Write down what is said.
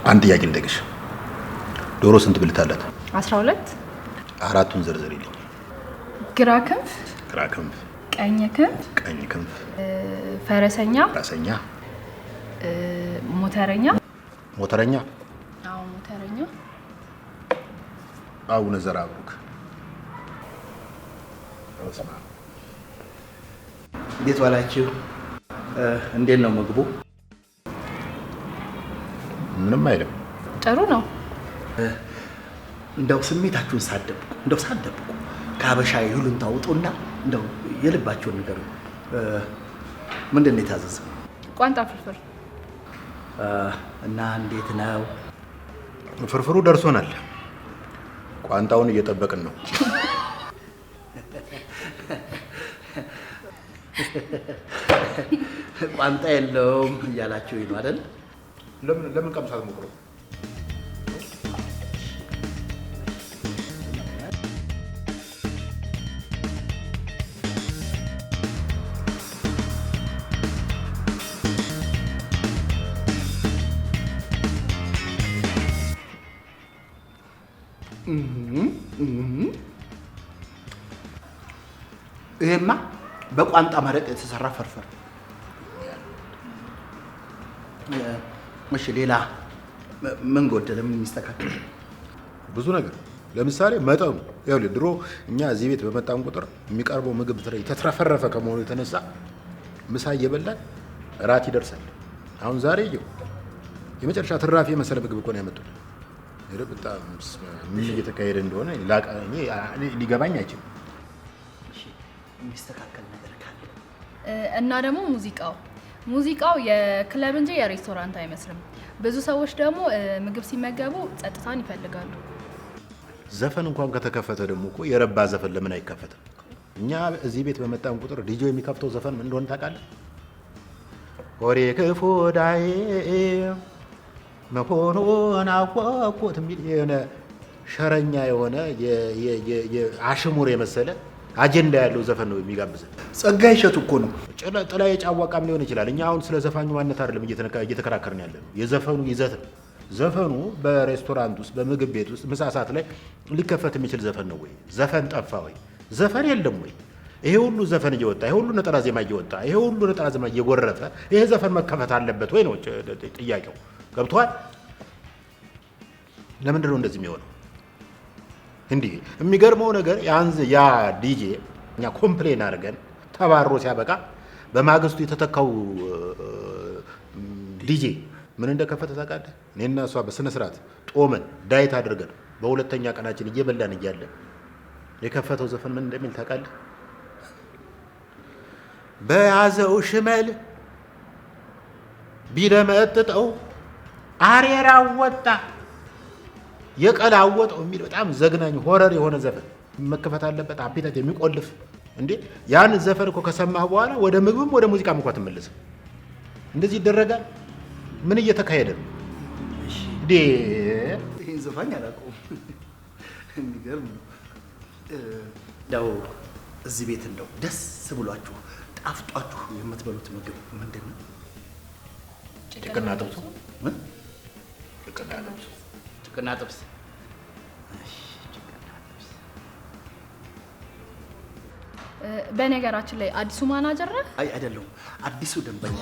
አንድ ጥያቄ ልጠይቅሽ። ዶሮ ስንት ብልት አላት? 12። አራቱን ዘርዝሪልኝ። ግራ ክንፍ፣ ግራ ክንፍ፣ ቀኝ ክንፍ፣ ቀኝ ክንፍ፣ ፈረሰኛ፣ ፈረሰኛ፣ ሞተረኛ። ሞተረኛ? አዎ ሞተረኛ። አቡነ ዘርአብሩክ። እንዴት ዋላችሁ? እንዴት ነው ምግቡ? ምንም አይልም። ጥሩ ነው። እንደው ስሜታችሁን ሳትደብቁ ከሀበሻ ይሁሉን ታውጡና እንደው የልባችሁን ንገሩ። ምንድን ነው የታዘዘው? ቋንጣ ፍርፍር። እና እንዴት ነው? ፍርፍሩ ደርሶናል። ቋንጣውን እየጠበቅን ነው። ቋንጣ የለውም እያላችሁ ነው አይደል? ለምን ቀምሳት ሞክሮ? ይሄማ በቋንጣ መረቅ የተሰራ ፍርፍር። እሺ ሌላ ምን ጎደለ? ምን የሚስተካከል? ብዙ ነገር። ለምሳሌ መጠኑ። ይኸውልህ ድሮ እኛ እዚህ ቤት በመጣን ቁጥር የሚቀርበው ምግብ የተትረፈረፈ ከመሆኑ የተነሳ ምሳ እየበላን እራት ይደርሳል። አሁን ዛሬ የመጨረሻ ትራፊ የመሰለ ምግብ እኮ ነው ያመጡት። በጣም ምን እየተካሄደ እንደሆነ ሊገባኝ አይችልም። የሚስተካከል ነገር ካለ እና ደግሞ ሙዚቃው የክለብ እንጂ የሬስቶራንት አይመስልም። ብዙ ሰዎች ደግሞ ምግብ ሲመገቡ ጸጥታን ይፈልጋሉ። ዘፈን እንኳን ከተከፈተ ደግሞ እኮ የረባ ዘፈን ለምን አይከፈትም? እኛ እዚህ ቤት በመጣን ቁጥር ዲጆ የሚከፍተው ዘፈን ምን እንደሆነ ታውቃለህ? ወሬ ክፉ ዳዬ መሆኑን አወቅኩት የሚል የሆነ ሸረኛ የሆነ አሽሙር የመሰለ አጀንዳ ያለው ዘፈን ነው የሚጋብዘን። ጸጋዬ እሸቱ እኮ ነው። ጥላዬ ጫዋቃም ሊሆን ይችላል። እኛ አሁን ስለ ዘፋኙ ማንነት አይደለም እየተከራከርን ያለ ነው። የዘፈኑ ይዘት ነው። ዘፈኑ በሬስቶራንት ውስጥ በምግብ ቤት ውስጥ ምሳ ሰዓት ላይ ሊከፈት የሚችል ዘፈን ነው ወይ? ዘፈን ጠፋ ወይ? ዘፈን የለም ወይ? ይሄ ሁሉ ዘፈን እየወጣ ይሄ ሁሉ ነጠላ ዜማ እየወጣ ይሄ ሁሉ ነጠላ ዜማ እየጎረፈ ይሄ ዘፈን መከፈት አለበት ወይ ነው ጥያቄው። ገብቷል? ለምንድን ነው እንደዚህ የሚሆነው? እንዲህ የሚገርመው ነገር ያ ዲጄ እኛ ኮምፕሌን አድርገን ተባሮ ሲያበቃ በማግስቱ የተተካው ዲጄ ምን እንደከፈተ ታውቃለህ? እኔና እሷ በስነ ስርዓት ጦመን ዳይት አድርገን በሁለተኛ ቀናችን እየበላን እያለ የከፈተው ዘፈን ምን እንደሚል ታውቃለህ? በያዘው ሽመል ቢለመጥጠው አሬራ ወጣ የቀላወጠው የሚል በጣም ዘግናኝ ሆረር የሆነ ዘፈን መከፈት አለበት። አፒታይት የሚቆልፍ እንዴ! ያን ዘፈን እኮ ከሰማህ በኋላ ወደ ምግብም ወደ ሙዚቃም እንኳን ትመለስም። እንደዚህ ይደረጋል? ምን እየተካሄደ ነው እንዴ? ይሄን ዘፋኝ አላውቀውም። የሚገርም ነው። እንደው እዚህ ቤት እንደው ደስ ብሏችሁ ጣፍጧችሁ የምትበሉት ምግብ ምንድን ነው? ጭቅና ጥብስ። ጭቅና ጥብስ። በነገራችን ላይ አዲሱ ማናጀር ነህ? አይ አይደለሁም፣ አዲሱ ደንበኛ